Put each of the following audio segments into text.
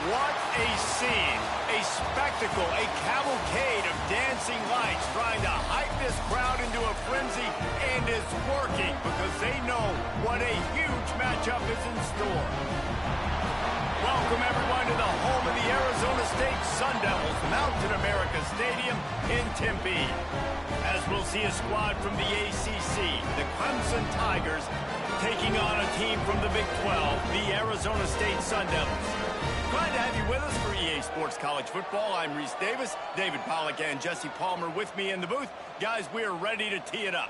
What a scene, a spectacle, a cavalcade of dancing lights trying to hype this crowd into a frenzy, and it's working because they know what a huge matchup is in store. Welcome everyone to the home of the Arizona State Sun Devils, Mountain America Stadium in Tempe. As we'll see a squad from the ACC, the Crimson Tigers, taking on a team from the Big 12, the Arizona State Sun Devils. Glad to have you with us for EA Sports College Football. I'm Reese Davis, David Pollack and Jesse Palmer with me in the booth. Guys, we are ready to tee it up.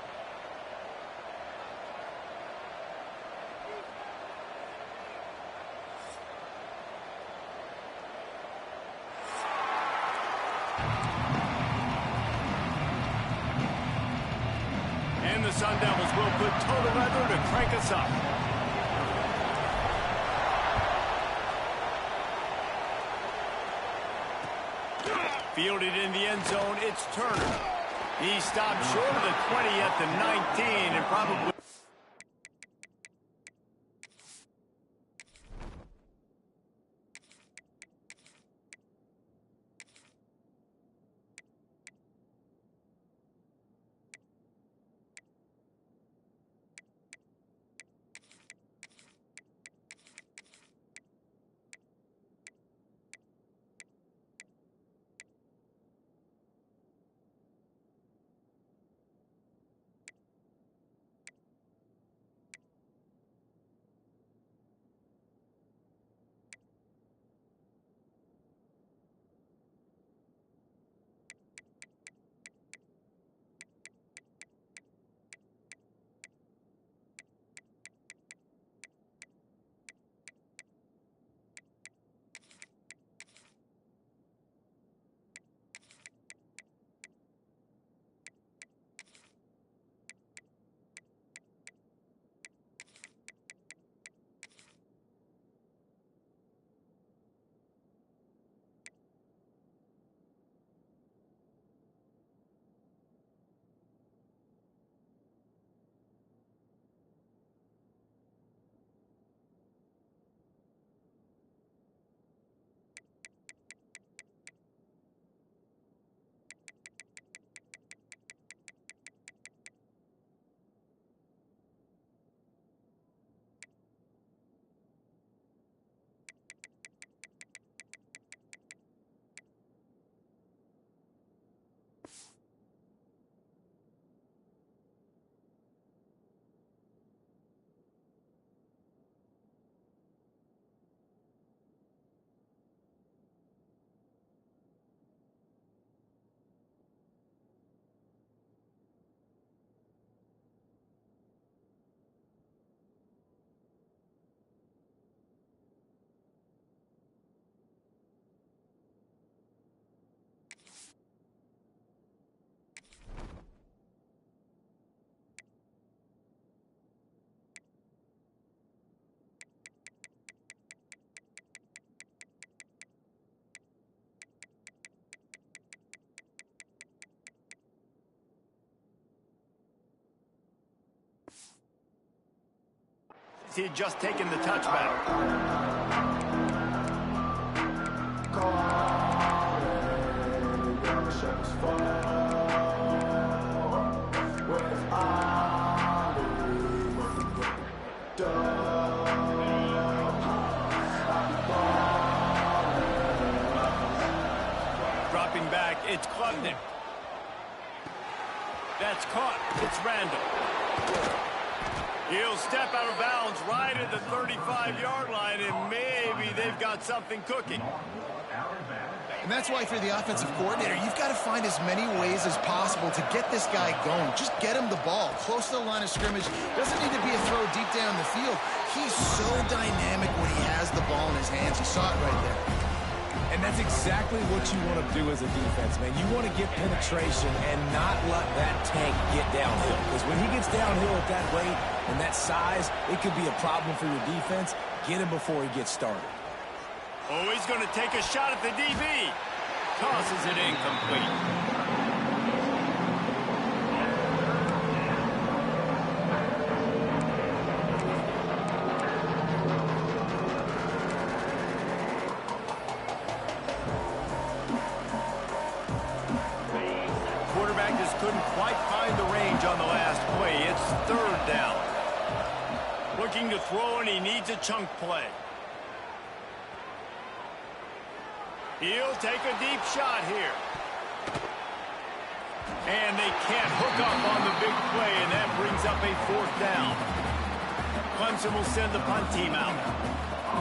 And the Sun Devils will put total leather to crank us up. Fielded in the end zone, it's Turner. He stopped short of the 20 at the 19 and probably... He had just taken the touchback. Dropping back, it's Klubnik. That's caught. It's Randall. He'll step out of bounds right at the 35-yard line, and maybe they've got something cooking. And that's why, for the offensive coordinator, you've got to find as many ways as possible to get this guy going. Just get him the ball close to the line of scrimmage. Doesn't need to be a throw deep down the field. He's so dynamic when he has the ball in his hands. You saw it right there. And that's exactly what you want to do as a defense, man. You want to get penetration and not let that tank get downhill. Because when he gets downhill at that rate and that size, it could be a problem for your defense. Get him before he gets started. Oh, he's going to take a shot at the DB. Tosses it incomplete. Looking to throw, and he needs a chunk play. He'll take a deep shot here. And they can't hook up on the big play, and that brings up a 4th down. Clemson will send the punt team out.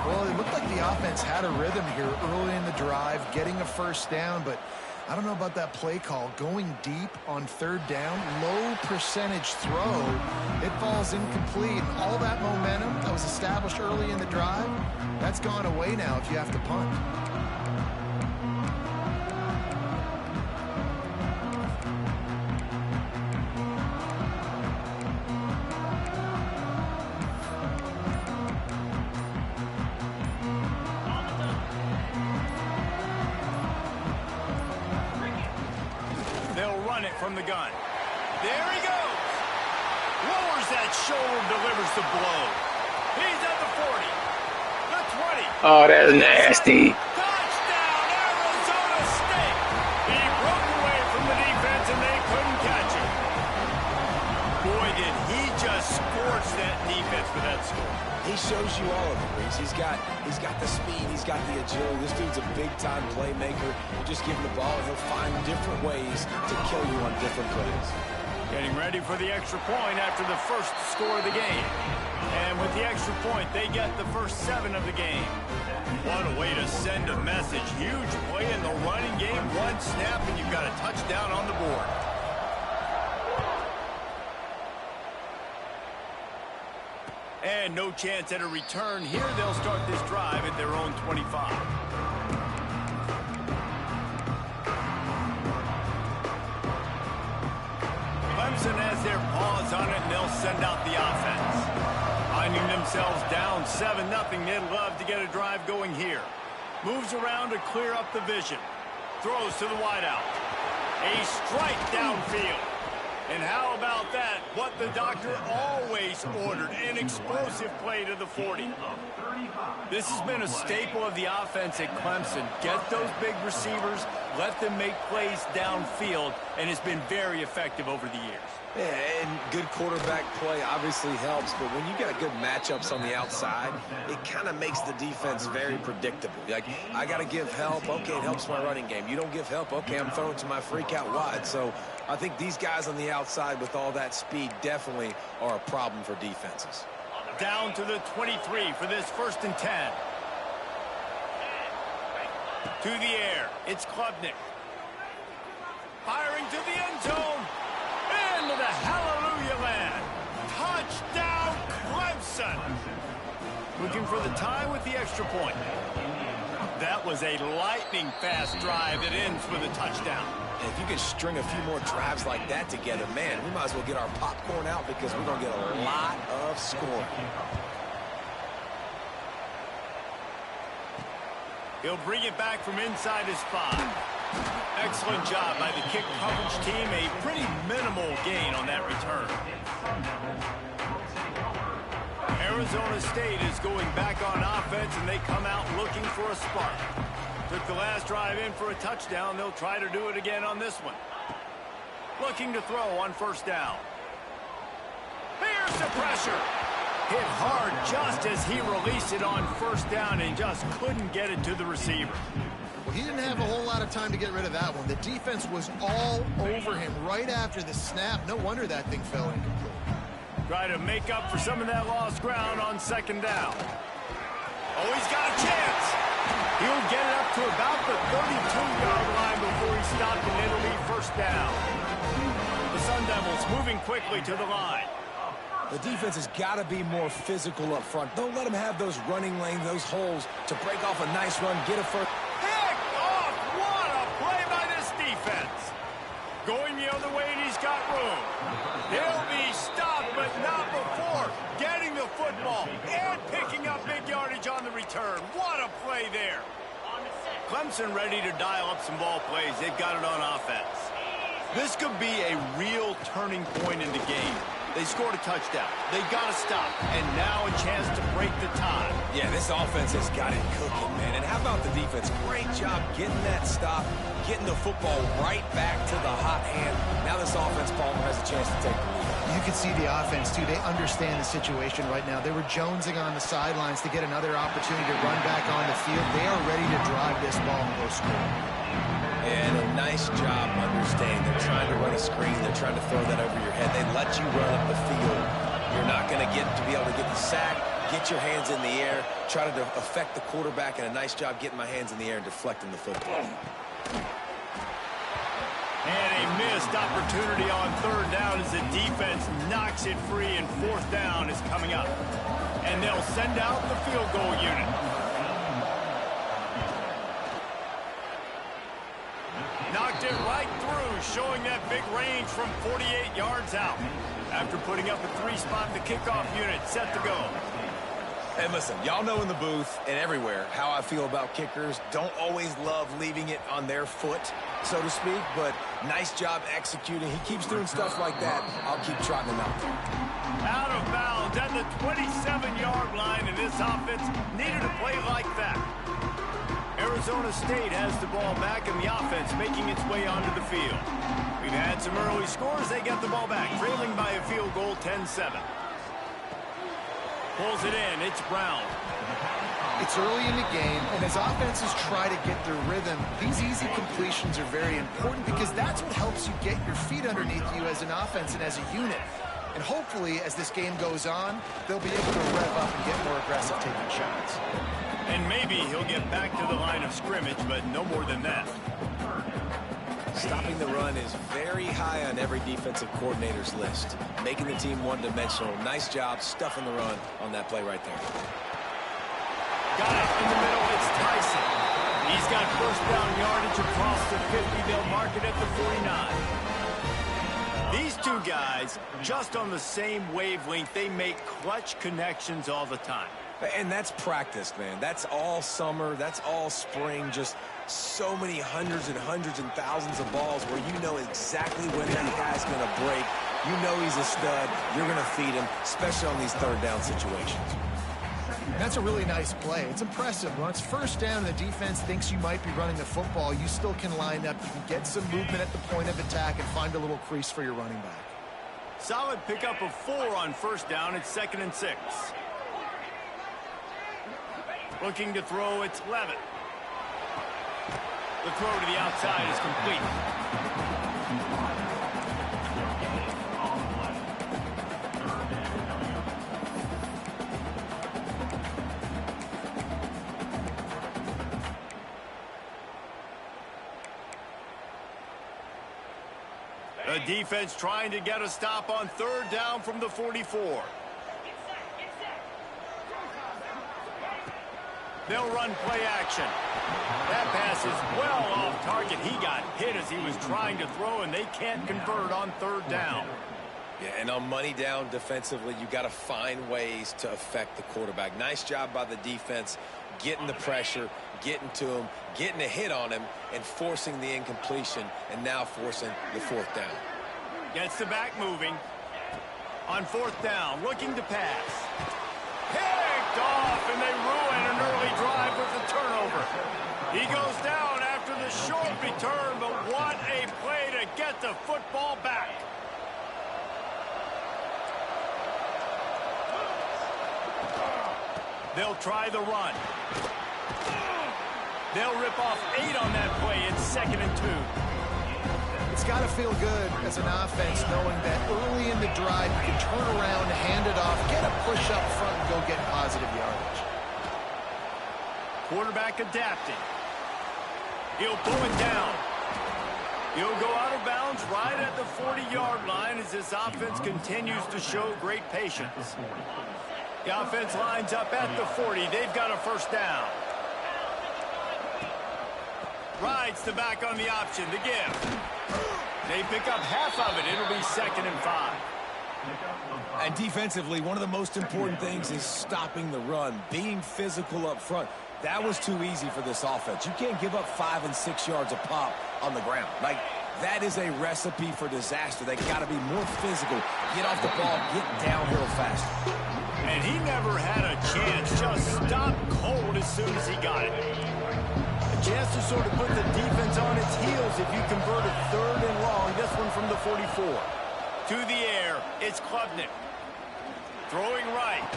Well, it looked like the offense had a rhythm here early in the drive, getting a 1st down, but I don't know about that play call. Going deep on 3rd down, low percentage throw, it falls incomplete. All that momentum that was established early in the drive, that's gone away now if you have to punt. From the gun. There he goes. Lowers that shoulder, delivers the blow. He's at the 40. The 20. Oh, that's nasty. Touchdown, Arizona State. He broke away from the defense, and they couldn't catch him. Boy, did he just scorch that defense for that score. He shows you all of it, Reese. He's got the speed. He's got the agility. This dude's a big-time playmaker. You just give him the ball, and he'll find different ways to kill you on different plays. Getting ready for the extra point after the first score of the game. And with the extra point, they get the first 7 of the game. What a way to send a message. Huge play in the running game. 1 snap, and you've got a touchdown on the board. And no chance at a return here. They'll start this drive at their own 25. Clemson has their paws on it, and they'll send out the offense. Finding themselves down 7-0, they'd love to get a drive going here. Moves around to clear up the vision. Throws to the wideout. A strike downfield. And how about that? What the doctor always ordered, an explosive play to the 40. This has been a staple of the offense at Clemson. Get those big receivers, let them make plays downfield, and it's been very effective over the years. Yeah, and good quarterback play obviously helps, but when you got good matchups on the outside, it kind of makes the defense very predictable. Like, I got to give help. Okay, it helps my running game. You don't give help. Okay, I'm throwing to my freak out wide. So I think these guys on the outside with all that speed definitely are a problem for defenses. Down to the 23 for this 1st and 10. To the air, it's Klubnik. Firing to the end zone. Into the hallelujah land. Touchdown, Clemson. Looking for the tie with the extra point. That was a lightning-fast drive that ends with a touchdown. And if you can string a few more drives like that together, man, we might as well get our popcorn out because we're going to get a lot of scoring. He'll bring it back from inside his 5. Excellent job by the kick coverage team. A pretty minimal gain on that return. Arizona State is going back on offense, and they come out looking for a spark. Took the last drive in for a touchdown. They'll try to do it again on this one. Looking to throw on 1st down. Here's the pressure. Hit hard just as he released it on 1st down and just couldn't get it to the receiver. Well, he didn't have a whole lot of time to get rid of that one. The defense was all over him right after the snap. No wonder that thing fell incomplete. Try to make up for some of that lost ground on 2nd down. Oh, he's got a chance. He'll get it up to about the 32-yard line before he stopped, and it'll be 1st down. The Sun Devils moving quickly to the line. The defense has got to be more physical up front. Don't let them have those running lanes, those holes to break off a nice run, get a first. Pick off! What a play by this defense. Going the other way, and he's got room. He'll be stopped, but not before getting the football and picking up big yardage on the return. What a play there. Clemson ready to dial up some ball plays. They've got it on offense. This could be a real turning point in the game. They scored a touchdown. They got to stop. And now a chance to break the tie. Yeah, this offense has got it cooking, man. And how about the defense? Great job getting that stop, getting the football right back to the hot hand. Now this offense, Palmer, has a chance to take the lead. You can see the offense, too. They understand the situation right now. They were jonesing on the sidelines to get another opportunity to run back on the field. They are ready to drive this ball and go score. And a nice job understanding. They're trying to run a screen. They're trying to throw that over your head. They let you run up the field. You're not going to be able to get the sack, get your hands in the air, try to affect the quarterback, and a nice job getting my hands in the air and deflecting the football. And a missed opportunity on third down as the defense knocks it free, and fourth down is coming up. And they'll send out the field goal unit. Knocked it right through, showing that big range from 48 yards out. After putting up a three-spot, the kickoff unit set to go. And listen, y'all know in the booth and everywhere how I feel about kickers. Don't always love leaving it on their foot, so to speak, but nice job executing. He keeps doing stuff like that. I'll keep trotting him out. Out of bounds at the 27-yard line, and this offense needed a play like that. Arizona State has the ball back, and the offense making its way onto the field. We've had some early scores. They get the ball back, trailing by a field goal, 10-7. Pulls it in. It's Brown. It's early in the game, and as offenses try to get their rhythm, these easy completions are very important because that's what helps you get your feet underneath you as an offense and as a unit. And hopefully, as this game goes on, they'll be able to rev up and get more aggressive taking shots. And maybe he'll get back to the line of scrimmage, but no more than that. Stopping the run is very high on every defensive coordinator's list. Making the team one-dimensional. Nice job stuffing the run on that play right there. Got it in the middle. It's Tyson. He's got first down yardage across the 50. They'll mark it at the 49. These two guys, just on the same wavelength, they make clutch connections all the time. And that's practice, man. That's all summer. That's all spring. Just so many hundreds and thousands of balls where you know exactly when that guy's going to break. You know he's a stud. You're going to feed him, especially on these third down situations. That's a really nice play. It's impressive. When it's first down and the defense thinks you might be running the football, you still can line up. You can get some movement at the point of attack and find a little crease for your running back. Solid pickup of 4 on first down. It's 2nd and 6. Looking to throw, it's Levitt. The throw to the outside is complete. The defense trying to get a stop on third down from the 44. They'll run play action. That pass is well off target. He got hit as he was trying to throw, and they can't convert on third down. Yeah, and on money down defensively, you got to find ways to affect the quarterback. Nice job by the defense, getting the pressure, getting to him, getting a hit on him, and forcing the incompletion, and now forcing the fourth down. Gets the back moving. On fourth down, looking to pass. Picked off, and they ruin an early drive with the turnover. He goes down after the short return, but what a play to get the football back. They'll try the run. They'll rip off 8 on that play. It's 2nd and 2. It's got to feel good as an offense knowing that early in the drive you can turn around, hand it off, get a push up front, and go get positive yardage. Quarterback adapting. He'll pull it down. He'll go out of bounds right at the 40-yard line as this offense continues to show great patience. The offense lines up at the 40. They've got a first down. Rides the back on the option to give. They pick up half of it. It'll be 2nd and 5. And defensively, one of the most important things is stopping the run, being physical up front. That was too easy for this offense. You can't give up 5 and 6 yards a pop on the ground. Like, that is a recipe for disaster. They got to be more physical, get off the ball, get downhill faster. And he never had a chance. Just stopped cold as soon as he got it. A chance to sort of put the defense on its heels if you convert a 3rd and long. This one from the 44. To the air, it's Klubnik. Throwing right.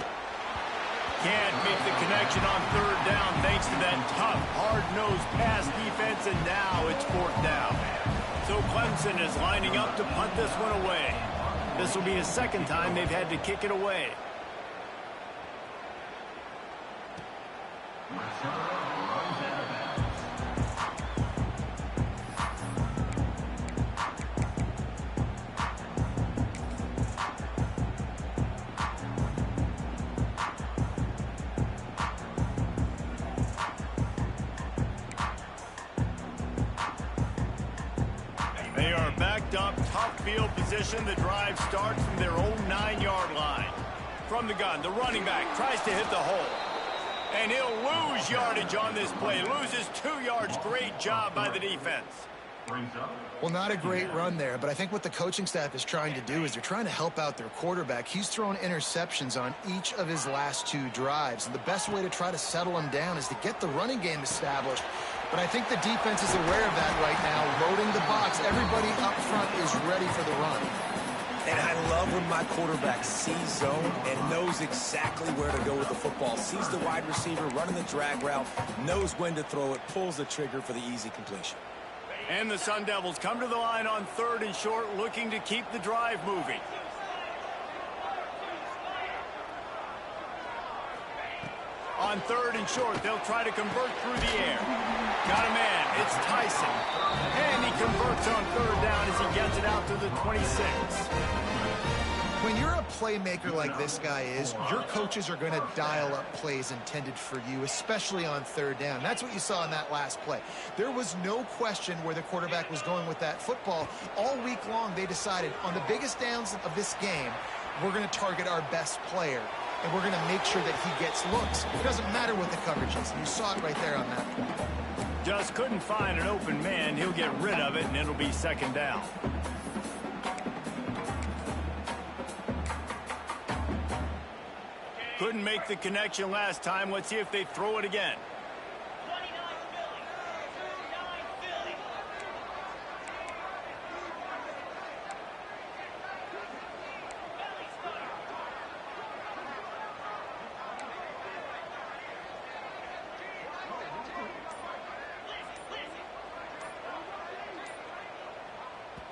Can't make the connection on third down thanks to that tough, hard-nosed pass defense, and now it's fourth down. So Clemson is lining up to punt this one away. This will be the second time they've had to kick it away. They are backed up, tough field position. The drive starts from their own 9-yard line. From the gun, the running back tries to hit the hole. And he'll lose yardage on this play. Loses 2 yards. Great job by the defense. Well, not a great run there, but I think what the coaching staff is trying to do is they're trying to help out their quarterback. He's thrown interceptions on each of his last 2 drives, and the best way to try to settle him down is to get the running game established. But I think the defense is aware of that right now, loading the box. Everybody up front is ready for the run. And I love when my quarterback sees zone and knows exactly where to go with the football. Sees the wide receiver running the drag route, knows when to throw it, pulls the trigger for the easy completion. And the Sun Devils come to the line on 3rd and short, looking to keep the drive moving. On 3rd and short, they'll try to convert through the air. Got a man, it's Tyson. And he converts on 3rd down as he gets it out to the 26. When you're a playmaker like this guy is, your coaches are going to dial up plays intended for you, especially on 3rd down. That's what you saw in that last play. There was no question where the quarterback was going with that football. All week long, they decided on the biggest downs of this game, we're going to target our best player, and we're going to make sure that he gets looks. It doesn't matter what the coverage is. You saw it right there on that play. Just couldn't find an open man. He'll get rid of it, and it'll be 2nd down. Couldn't make the connection last time. Let's see if they throw it again.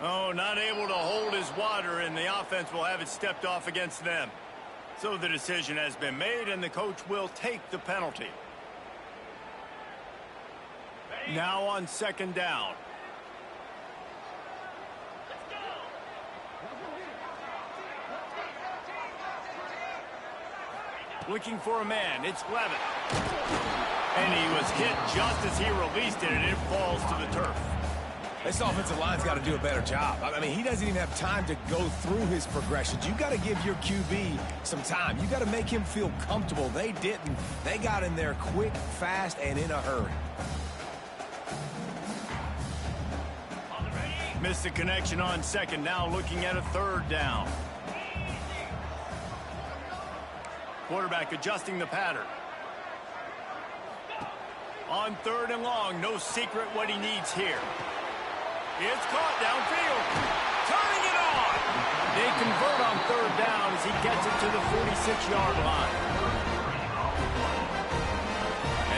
Oh, not able to hold his water, and the offense will have it stepped off against them. So the decision has been made, and the coach will take the penalty. Now on 2nd down. Looking for a man. It's Levitt. And he was hit just as he released it, and it falls to the turf. This offensive line's got to do a better job. I mean, he doesn't even have time to go through his progressions. You got to give your QB some time. You got to make him feel comfortable. They didn't. They got in there quick, fast, and in a hurry. Missed the connection on 2nd. Now looking at a 3rd down. Quarterback adjusting the pattern. On 3rd and long, no secret what he needs here. It's caught downfield. Turning it on. They convert on 3rd down as he gets it to the 46-yard line.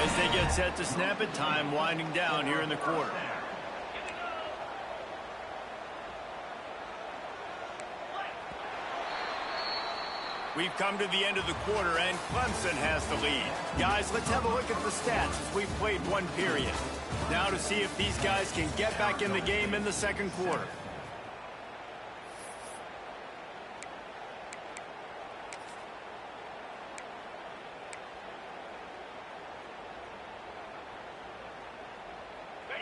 As they get set to snap it, time winding down here in the quarter. We've come to the end of the quarter, and Clemson has the lead. Guys, let's have a look at the stats as we've played 1 period. Now to see if these guys can get back in the game in the 2nd quarter.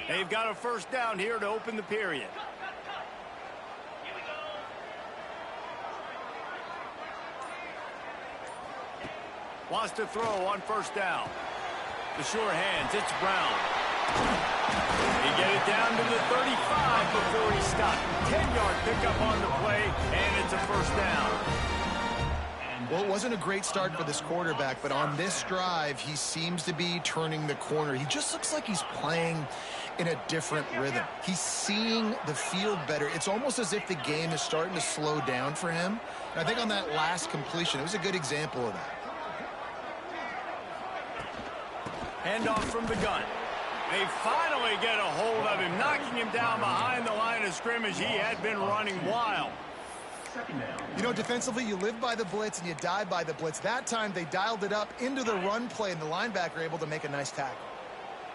They've got a 1st down here to open the period. Wants to throw on 1st down. The sure hands, it's Brown. He get it down to the 35 before he stopped. 10-yard pickup on the play, and it's a 1st down. Well, it wasn't a great start for this quarterback, but on this drive, he seems to be turning the corner. He just looks like he's playing in a different rhythm. He's seeing the field better. It's almost as if the game is starting to slow down for him. And I think on that last completion, it was a good example of that. Handoff from the gun. They finally get a hold of him, knocking him down behind the line of scrimmage. He had been running wild. You know, defensively, you live by the blitz and you die by the blitz. That time, they dialed it up into the run play, and the linebacker able to make a nice tackle.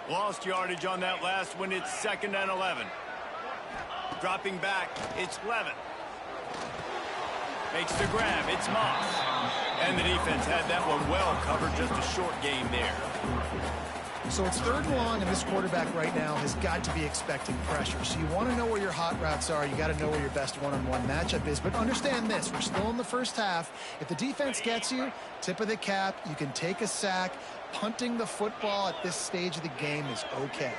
Lost yardage on that last one. It's 2nd and 11. Dropping back, it's Levin. Makes the grab, it's Moss. And the defense had that one well covered, just a short gain there. So it's 3rd and long, and this quarterback right now has got to be expecting pressure. So you want to know where your hot routes are. You got to know where your best one-on-one matchup is. But understand this, we're still in the first half. If the defense gets you, tip of the cap, you can take a sack. Punting the football at this stage of the game is okay.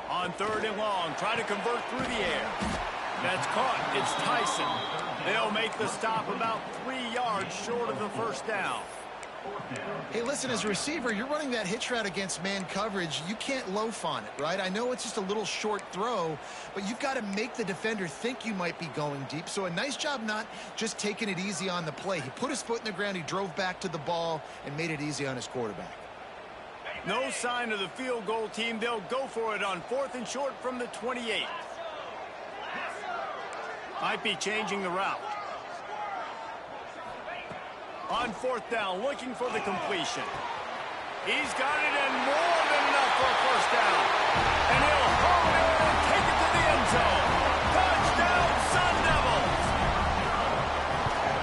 On 3rd and long, try to convert through the air. That's caught. It's Tyson. They'll make the stop about 3 yards short of the first down. Hey, listen, as a receiver, you're running that hitch route against man coverage. You can't loaf on it, right? I know it's just a little short throw, but you've got to make the defender think you might be going deep. So a nice job not just taking it easy on the play. He put his foot in the ground, he drove back to the ball, and made it easy on his quarterback. No sign of the field goal team. They'll go for it on 4th and short from the 28. Might be changing the route. On 4th down, looking for the completion. He's got it, and more than enough for a first down. And he'll hold it and take it to the end zone. Touchdown, Sun Devils!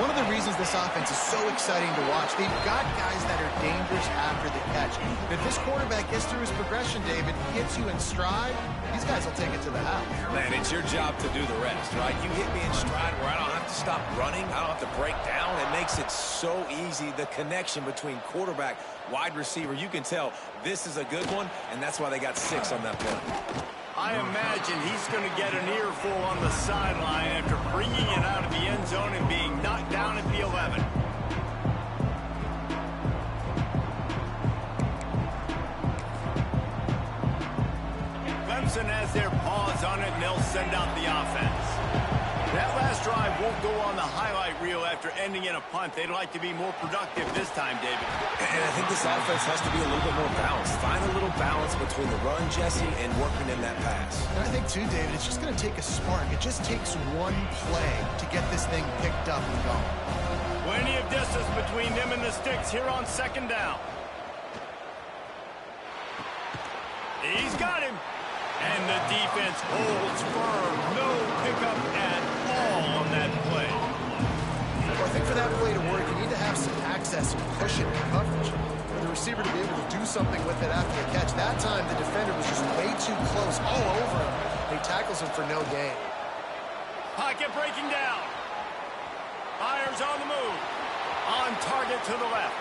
One of the reasons this offense is so exciting to watch, they've got guys that are dangerous after the catch. If this quarterback gets through his progression, David, hits you in stride, these guys will take it to the house. Man, it's your job to do the rest, right? You hit me in stride where I don't have to stop running. I don't have to break down. It makes it so easy. The connection between quarterback, wide receiver, you can tell this is a good one, and that's why they got 6 on that play. I imagine he's going to get an earful on the sideline after bringing it out of the end zone and being knocked down at the 11. Clemson has their paws on it, and they'll send out the offense. That last drive won't go on the highlight reel after ending in a punt. They'd like to be more productive this time, David. And I think this offense has to be a little bit more balanced. Find a little balance between the run, Jesse, and working in that pass. And I think, too, David, it's just going to take a spark. It just takes one play to get this thing picked up and going. Plenty of distance between them and the sticks here on 2nd down. He's got him. And the defense holds firm. No pickup at all on that play. Well, I think for that play to work, you need to have some access, some cushion, coverage. For the receiver to be able to do something with it after the catch. That time, the defender was just way too close, all over him. He tackles him for no gain. Pocket breaking down. Myers on the move. On target to the left.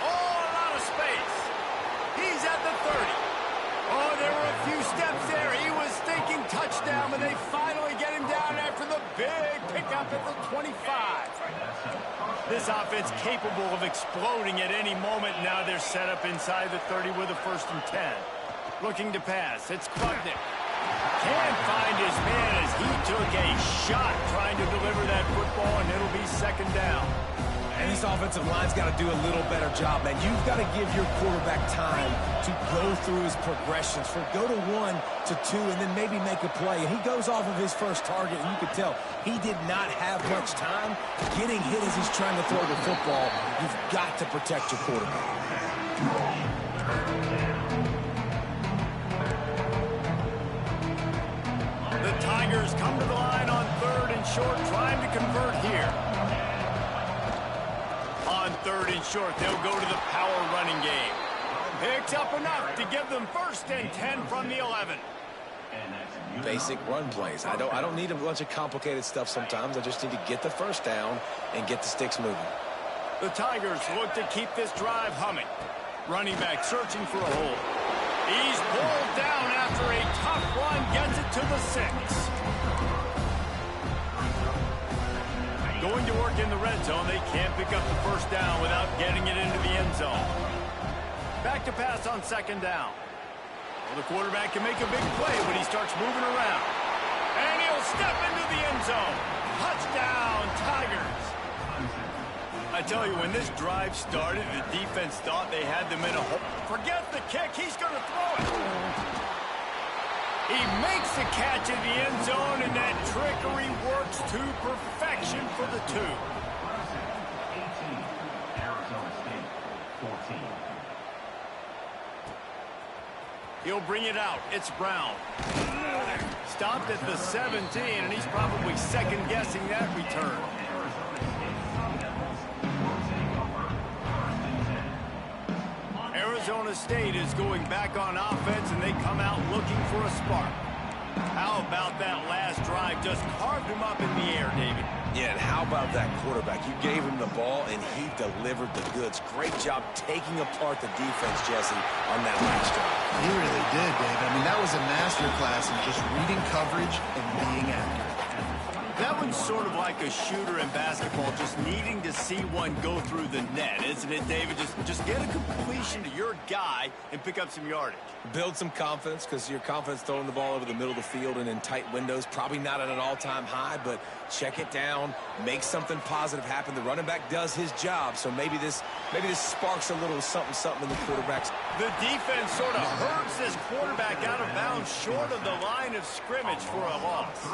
Oh, a lot of space. He's at the 30. Oh, there were a few steps there. He was thinking touchdown, but they finally get him down after the big pickup at the 25. This offense capable of exploding at any moment. Now they're set up inside the 30 with a 1st and 10. Looking to pass. It's Klubnik. Can't find his man as he took a shot trying to deliver that football, and it'll be 2nd down. And this offensive line's got to do a little better job, man. You've got to give your quarterback time to go through his progressions. Go to 1 to 2 and then maybe make a play. And he goes off of his first target, and you could tell he did not have much time getting hit as he's trying to throw the football. You've got to protect your quarterback. The Tigers come to the line on 3rd and short, trying to convert here. On 3rd and short, they'll go to the power running game. Picks up enough to give them 1st and 10 from the 11. Basic run plays. I don't need a bunch of complicated stuff sometimes. I just need to get the first down and get the sticks moving. The Tigers look to keep this drive humming. Running back searching for a hole. He's pulled down after a tough run, gets it to the 6. Going to work in the red zone. They can't pick up the first down without getting it into the end zone. Back to pass on 2nd down. Well, the quarterback can make a big play when he starts moving around. And he'll step into the end zone. Touchdown, Tigers. I tell you, when this drive started, the defense thought they had them in a hole. Forget the kick. He's going to throw it. He makes the catch in the end zone, and that trickery works to perfection for the two. 18, Arizona State, 14. He'll bring it out. It's Brown. Stopped at the 17, and he's probably second-guessing that return. Arizona State is going back on offense, and they come out looking for a spark. How about that last drive? Just carved him up in the air, David. Yeah, and how about that quarterback? You gave him the ball, and he delivered the goods. Great job taking apart the defense, Jesse, on that last drive. He really did, David. I mean, that was a masterclass in just reading coverage and being accurate. That one's sort of like a shooter in basketball, just needing to see one go through the net, isn't it, David? Just get a completion to your guy and pick up some yardage. Build some confidence, because your confidence throwing the ball over the middle of the field and in tight windows, probably not at an all-time high, but check it down, make something positive happen. The running back does his job, so maybe this sparks a little something in the quarterback's. The defense sort of hurts this quarterback out of bounds short of the line of scrimmage for a loss.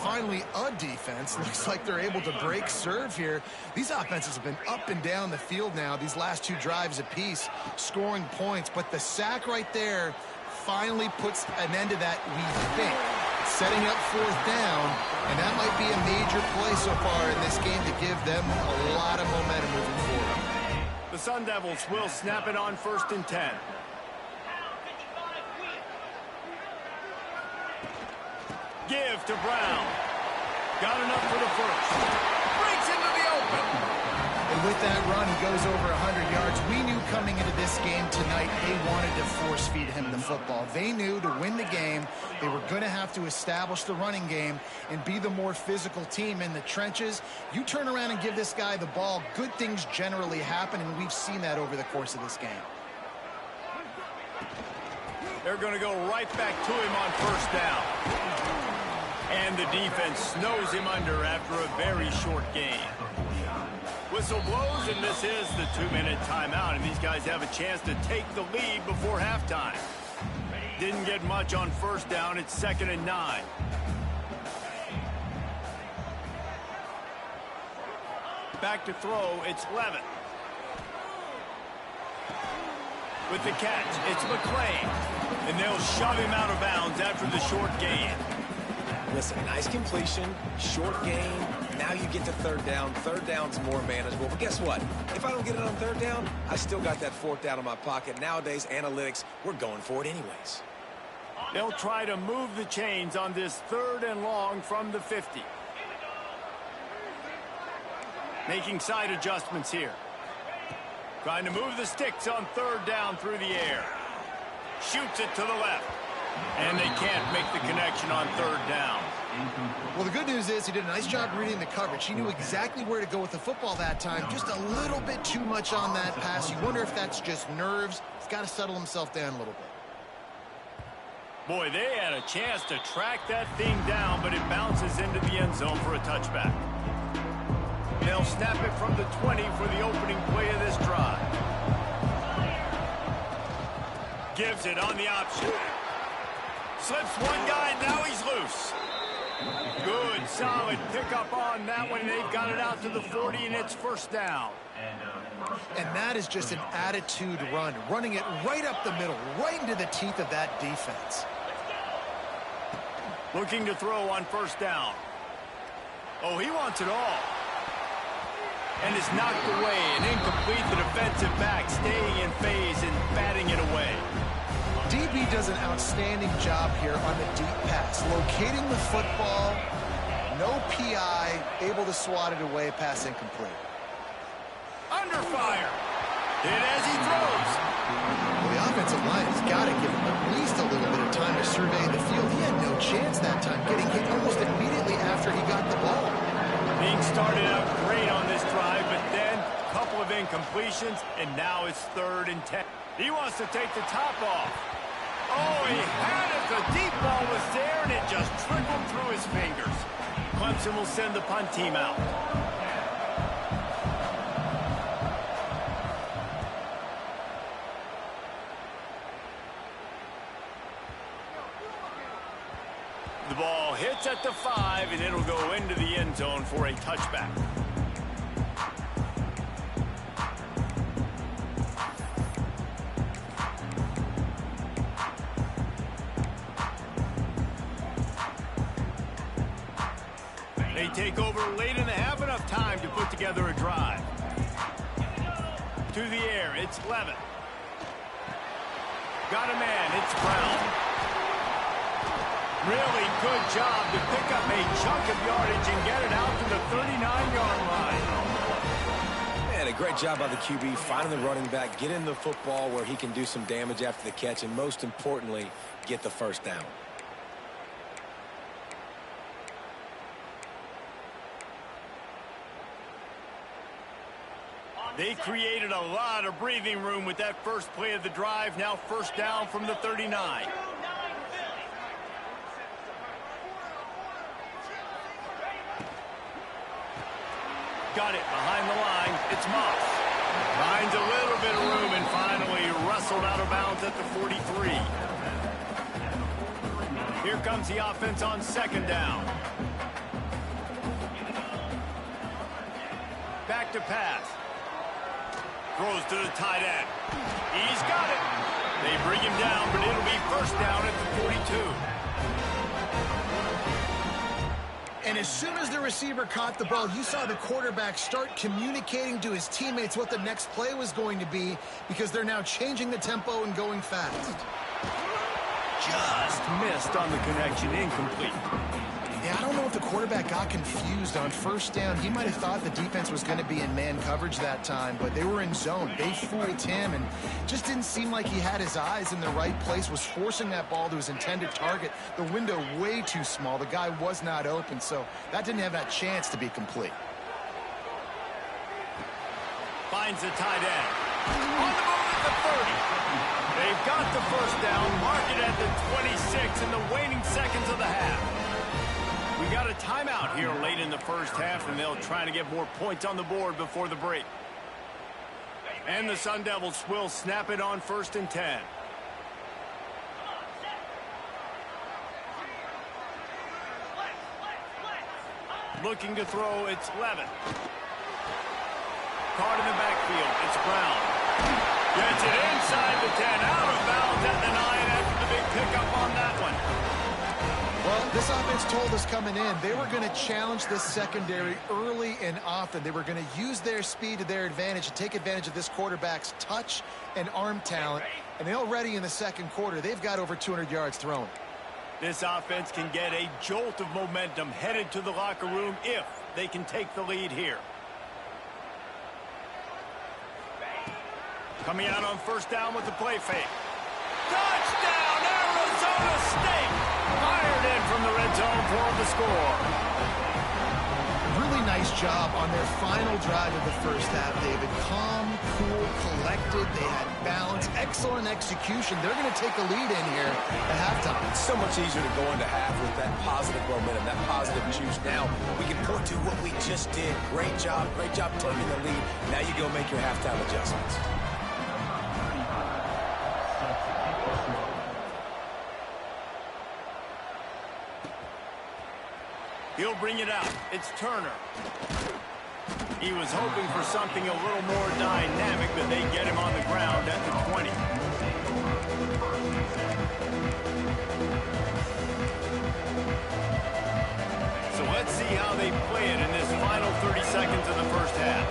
Finally, a defense. Looks like they're able to break serve here. These offenses have been up and down the field now, these last two drives apiece, scoring points. But the sack right there finally puts an end to that, we think. Setting up fourth down, and that might be a major play so far in this game to give them a lot of momentum moving forward. The Sun Devils will snap it on 1st and 10. Give to Brown. Got enough for the first. Breaks into the open. And with that run, he goes over 100 yards. We knew coming into this game tonight they wanted to force feed him the football. They knew to win the game, they were going to have to establish the running game and be the more physical team in the trenches. You turn around and give this guy the ball, good things generally happen, and we've seen that over the course of this game. They're going to go right back to him on 1st down. And the defense snows him under after a very short game. Whistle blows, and this is the 2-minute timeout, and these guys have a chance to take the lead before halftime. Didn't get much on 1st down. It's 2nd and 9. Back to throw. It's Levitt. With the catch, it's McClain. And they'll shove him out of bounds after the short gain. Listen, nice completion, short gain. Now you get to 3rd down. 3rd down's more manageable. But guess what? If I don't get it on 3rd down, I still got that 4th down in my pocket. Nowadays, analytics, we're going for it anyways. They'll try to move the chains on this 3rd and long from the 50. Making side adjustments here. Trying to move the sticks on 3rd down through the air. Shoots it to the left. And they can't make the connection on 3rd down. Well, the good news is he did a nice job reading the coverage. He knew exactly where to go with the football that time. Just a little bit too much on that pass. You wonder if that's just nerves. He's got to settle himself down a little bit. Boy, they had a chance to track that thing down, but it bounces into the end zone for a touchback. They'll snap it from the 20 for the opening play of this drive. Gives it on the option. Slips one guy, now he's loose. Good, solid pickup on that one. They've got it out to the 40, and it's 1st down. And that is just an attitude run, running it right up the middle, right into the teeth of that defense. Looking to throw on 1st down. Oh, he wants it all. And it's knocked away and incomplete. The defensive back staying in phase and batting it away. DB does an outstanding job here on the deep pass, locating the football, no PI, able to swat it away, pass incomplete. Under fire. Hit as he throws. Well, the offensive line has got to give him at least a little bit of time to survey the field. He had no chance that time, getting hit almost immediately after he got the ball. Being started out great on this drive, but then a couple of incompletions, and now it's 3rd and 10. He wants to take the top off. Oh, he had it. The deep ball was there, and it just trickled through his fingers. Clemson will send the punt team out. The ball hits at the 5, and it'll go into the end zone for a touchback. They take over late in the half, enough time to put together a drive. To the air, it's Levin. Got a man, it's Brown. Really good job to pick up a chunk of yardage and get it out to the 39-yard line. And a great job by the QB finding the running back, getting the football where he can do some damage after the catch, and most importantly, get the first down. They created a lot of breathing room with that first play of the drive. Now first down from the 39. Got it behind the line. It's Moss. Finds a little bit of room and finally wrestled out of bounds at the 43. Here comes the offense on second down. Back to pass. Throws to the tight end. He's got it. They bring him down, but it'll be first down at the 42. And as soon as the receiver caught the ball, you saw the quarterback start communicating to his teammates what the next play was going to be, because they're now changing the tempo and going fast. Just missed on the connection, incomplete. Yeah, I don't know if the quarterback got confused on first down. He might have thought the defense was going to be in man coverage that time, but they were in zone. They fooled him and just didn't seem like he had his eyes in the right place, was forcing that ball to his intended target. The window way too small. The guy was not open, so that didn't have that chance to be complete. Finds the tight end. On the move at the 30. They've got the first down, mark it at the 26 in the waning seconds of the half. We got a timeout here late in the first half, and they'll try to get more points on the board before the break. And the Sun Devils will snap it on 1st and 10. Looking to throw, it's Levin. Caught in the backfield, it's Brown. Gets it inside the 10, out of bounds at the 9 after the big pickup on that one. Well, this offense told us coming in they were going to challenge this secondary early and often. They were going to use their speed to their advantage and take advantage of this quarterback's touch and arm talent. And already in the second quarter, they've got over 200 yards thrown. This offense can get a jolt of momentum headed to the locker room if they can take the lead here. Coming out on first down with the play fake. Touchdown, Arizona State! Fired in from the red zone for the score. Really nice job on their final drive of the first half, David. Calm, cool, collected. They had balance, excellent execution. They're going to take a lead in here at halftime. It's so much easier to go into half with that positive momentum, that positive juice. Now we can point to what we just did. Great job taking the lead. Now you go make your halftime adjustments. He'll bring it out. It's Turner. He was hoping for something a little more dynamic, but they get him on the ground at the 20. So let's see how they play it in this final 30 seconds of the first half.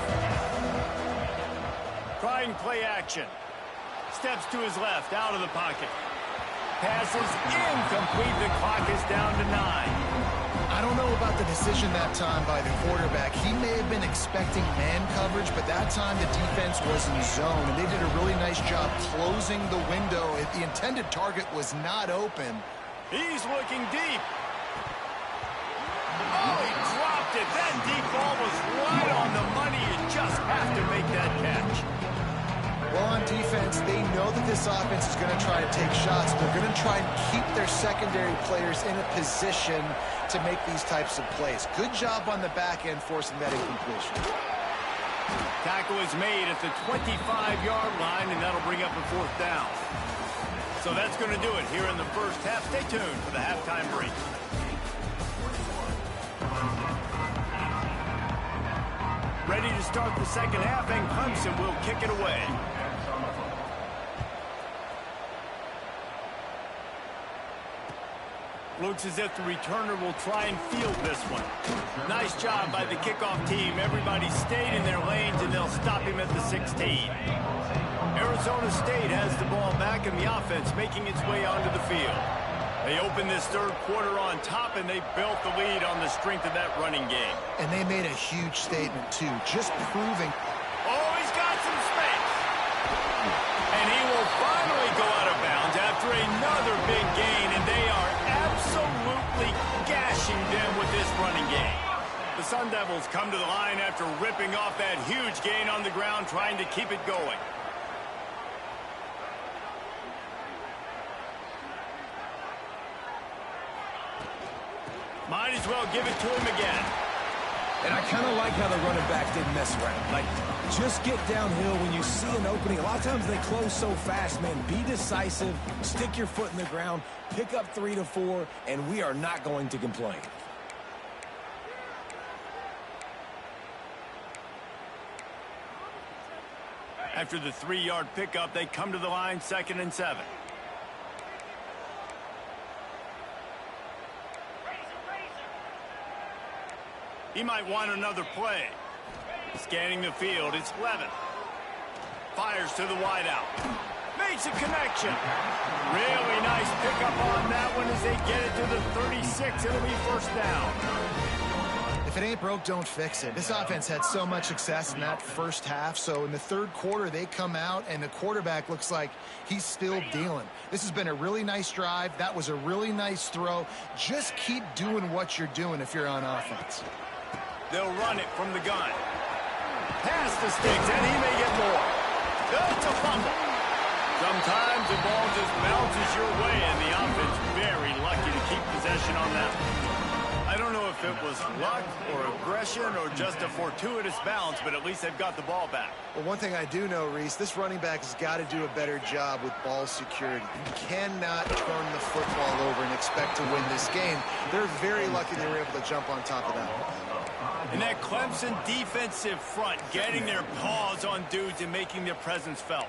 Trying play action. Steps to his left, out of the pocket. Passes incomplete. The clock is down to 9. I don't know about the decision that time by the quarterback. He may have been expecting man coverage, but that time the defense was in zone, and they did a really nice job closing the window. If the intended target was not open. He's looking deep. Oh, he dropped it. That deep ball was right on the money. You just have to make that catch. Well, on defense, defense, they know that this offense is going to try to take shots. They're going to try and keep their secondary players in a position to make these types of plays. Good job on the back end forcing that incompletion. Tackle is made at the 25-yard line, and that'll bring up a 4th down. So that's going to do it here in the first half. Stay tuned for the halftime break. Ready to start the second half, and Clemson will kick it away. Looks as if the returner will try and field this one. Nice job by the kickoff team. Everybody stayed in their lanes, and they'll stop him at the 16. Arizona State has the ball back, and the offense making its way onto the field. They opened this third quarter on top, and they built the lead on the strength of that running game. And they made a huge statement, too, just proving. Oh, he's got some space. And he will finally go out of bounds after another big gain, and they are absolutely gashing them with this running game. The Sun Devils come to the line after ripping off that huge gain on the ground, trying to keep it going. Might as well give it to him again. And I kind of like how the running back didn't mess around. Like, just get downhill when you see an opening. A lot of times they close so fast, man. Be decisive, stick your foot in the ground, pick up 3 to 4, and we are not going to complain. After the 3-yard pickup, they come to the line, 2nd and 7. He might want another play. Scanning the field, it's Levin. Fires to the wideout. Makes a connection. Really nice pickup on that one as they get it to the 36. It'll be 1st down. If it ain't broke, don't fix it. This offense had so much success in that first half, so in the third quarter, they come out, and the quarterback looks like he's still dealing. This has been a really nice drive. That was a really nice throw. Just keep doing what you're doing if you're on offense. They'll run it from the gun. Pass the sticks, and he may get more. That's a fumble. Sometimes the ball just bounces your way, and the offense very lucky to keep possession on that one. I don't know if it was luck or aggression or just a fortuitous bounce, but at least they've got the ball back. Well, one thing I do know, Reese, this running back has got to do a better job with ball security. You cannot turn the football over and expect to win this game. They're very lucky they were able to jump on top of that. And that Clemson defensive front getting their paws on dudes and making their presence felt.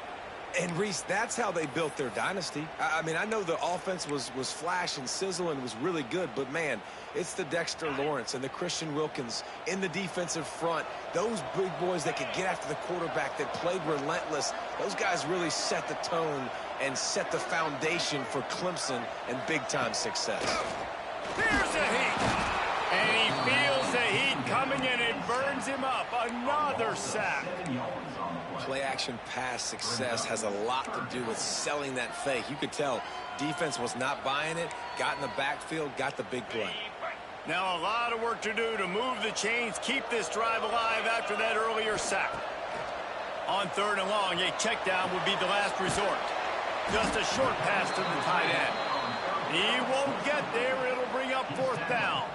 And, Reese, that's how they built their dynasty. I mean, I know the offense was flash and sizzle and was really good, but, man, it's the Dexter Lawrence and the Christian Wilkins in the defensive front. Those big boys that could get after the quarterback, that played relentless, those guys really set the tone and set the foundation for Clemson and big-time success. Here's the heat. And he feels the heat coming, and it burns him up. Another sack. Play-action pass success has a lot to do with selling that fake. You could tell defense was not buying it, got in the backfield, got the big play. Now a lot of work to do to move the chains, keep this drive alive after that earlier sack. On 3rd and long, a check down would be the last resort. Just a short pass to the tight end. He won't get there. It'll bring up 4th down.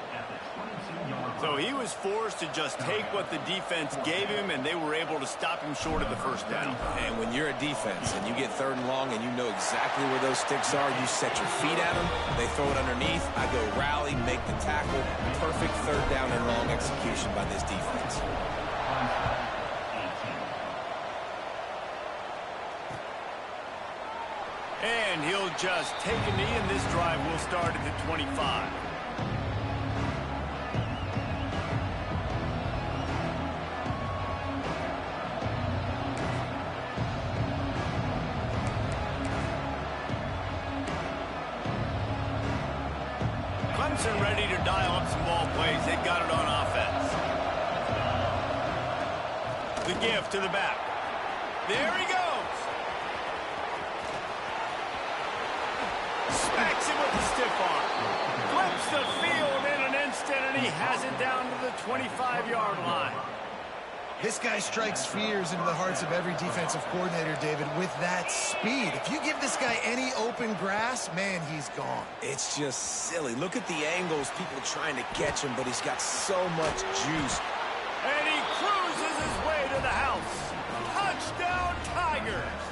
So he was forced to just take what the defense gave him, and they were able to stop him short of the 1st down. And when you're a defense and you get 3rd and long and you know exactly where those sticks are, you set your feet at them, they throw it underneath, I go rally, make the tackle. Perfect 3rd down and long execution by this defense. And he'll just take a knee, and this drive will start at the 25. Clemson ready to dial up some ball plays. They've got it on offense. The give to the back. There he goes. Smacks him with the stiff arm. Flips the field in an instant, and he has it down to the 25-yard line. This guy strikes fears into the hearts of every defensive coordinator, David, with that speed. If you give this guy any open grass, man, he's gone. It's just silly. Look at the angles, people trying to catch him, but he's got so much juice. And he cruises his way to the house. Touchdown, Tigers!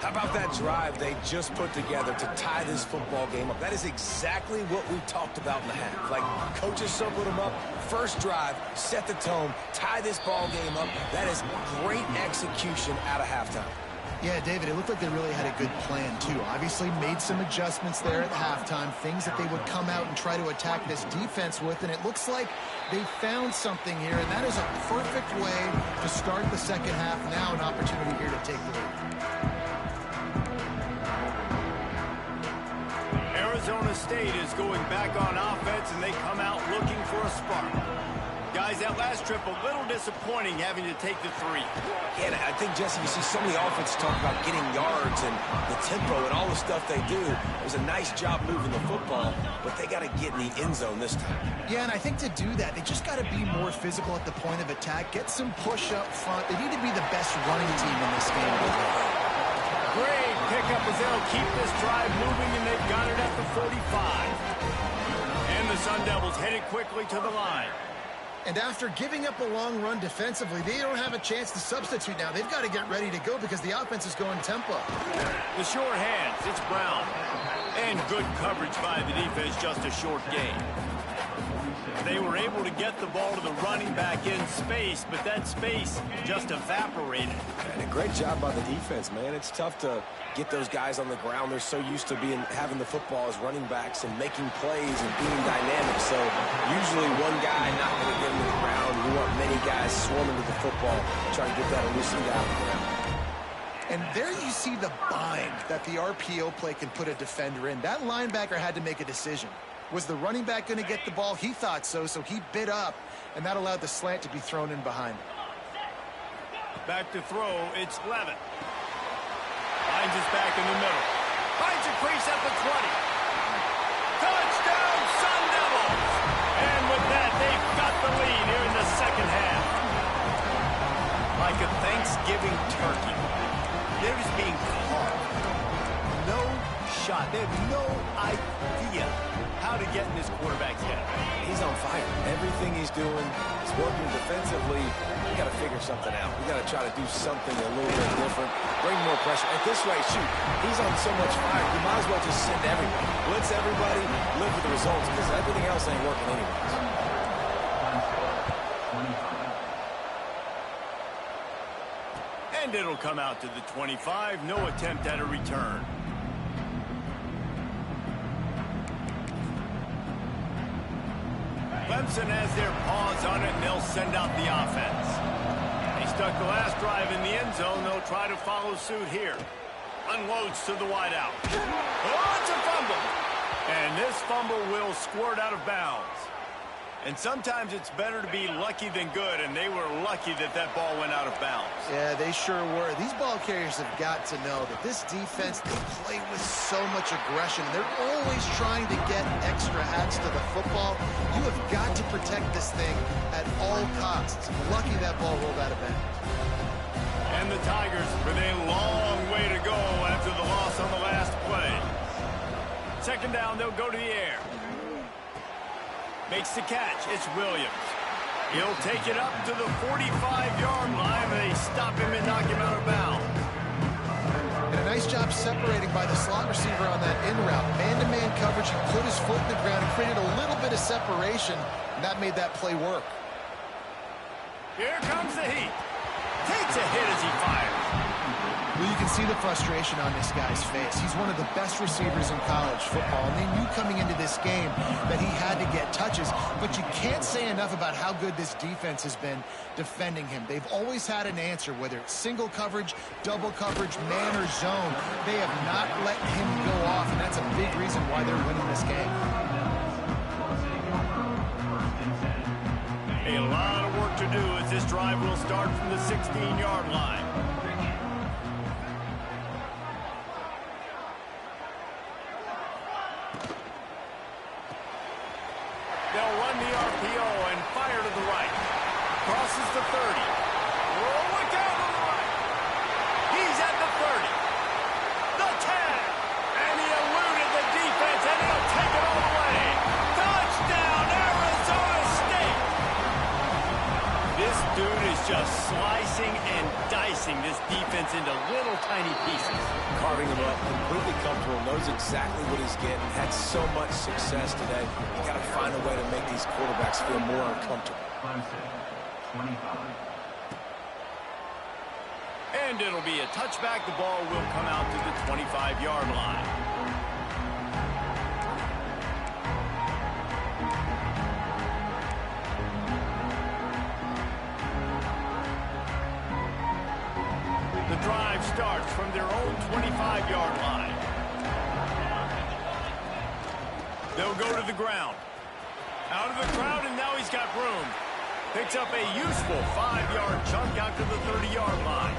How about that drive they just put together to tie this football game up? That is exactly what we talked about in the half. Like, coaches circled them up. First drive, set the tone, tie this ball game up. That is great execution out of halftime. Yeah, David, it looked like they really had a good plan, too. Obviously made some adjustments there at halftime, things that they would come out and try to attack this defense with, and it looks like they found something here, and that is a perfect way to start the second half. Now an opportunity here to take the lead. Arizona State is going back on offense, and they come out looking for a spark. Guys, that last trip, a little disappointing having to take the 3. Yeah, and I think, Jesse, you see so many offenses talk about getting yards and the tempo and all the stuff they do. It was a nice job moving the football, but they got to get in the end zone this time. Yeah, and I think to do that, they just got to be more physical at the point of attack, get some push up front. They need to be the best running team in this game. Great pickup as they'll keep this drive moving, and they've got it at the 45. And the Sun Devils headed quickly to the line. And after giving up a long run defensively, they don't have a chance to substitute now. They've got to get ready to go because the offense is going tempo. The short hands, it's Brown. And good coverage by the defense, just a short gain. They were able to get the ball to the running back in space, but that space just evaporated. And a great job by the defense, man. It's tough to get those guys on the ground. They're so used to having the football as running backs and making plays and being dynamic. So usually one guy not going to get him to the ground. You want many guys swarming to the football, trying to get that elusive guy on the ground. And there you see the bind that the RPO play can put a defender in. That linebacker had to make a decision. Was the running back going to get the ball? He thought so, so he bit up, and that allowed the slant to be thrown in behind. Back to throw, it's Levitt. Finds his back in the middle. Finds a crease at the 20. Touchdown, Sun Devils! And with that, they've got the lead here in the second half. Like a Thanksgiving turkey. They're just being carved. No shot. They have no idea how to get in this quarterback's head. He's on fire. Everything he's doing is working defensively. We got to figure something out. We got to try to do something a little bit different. Bring more pressure. At this rate, shoot, he's on so much fire. You might as well just send everybody. Blitz everybody, live with the results, because everything else ain't working anyways. And it'll come out to the 25. No attempt at a return. Clemson has their paws on it, and they'll send out the offense. They stuck the last drive in the end zone. They'll try to follow suit here. Unloads to the wideout. Oh, it's a fumble. And this fumble will squirt out of bounds. And sometimes it's better to be lucky than good, and they were lucky that that ball went out of bounds. Yeah, they sure were. These ball carriers have got to know that this defense, they play with so much aggression. They're always trying to get extra hats to the football. You have got to protect this thing at all costs. Lucky that ball rolled out of bounds. And the Tigers with a long way to go after the loss on the last play. Second down, they'll go to the air. Makes the catch. It's Williams. He'll take it up to the 45-yard line. They stop him and knock him out of bounds. And a nice job separating by the slot receiver on that in route. Man-to-man coverage. He put his foot in the ground and created a little bit of separation, and that made that play work. Here comes the heat. Takes a hit as he fires. Well, you can see the frustration on this guy's face. He's one of the best receivers in college football, and they knew coming into this game that he had to get touches, but you can't say enough about how good this defense has been defending him. They've always had an answer, whether it's single coverage, double coverage, man or zone. They have not let him go off, and that's a big reason why they're winning this game. A lot of work to do as this drive will start from the 16-yard line. They'll run the RPO and fire to the right. Crosses the 30. Oh, look out on the right. He's at the 30. The 10. And he eluded the defense, and he'll take it all the way. Touchdown, Arizona State. This dude is just slicing and dicing this defense into little tiny pieces. Carving him up, completely comfortable, knows exactly what he's getting, had so much success today. You got to find a way to make these quarterbacks feel more uncomfortable. 25. And it'll be a touchback. The ball will come out to the 25-yard line. The drive starts from their own 25-yard line. They'll go to the ground. Out of the crowd, and now he's got room. Picks up a useful 5-yard chunk out to the 30-yard line.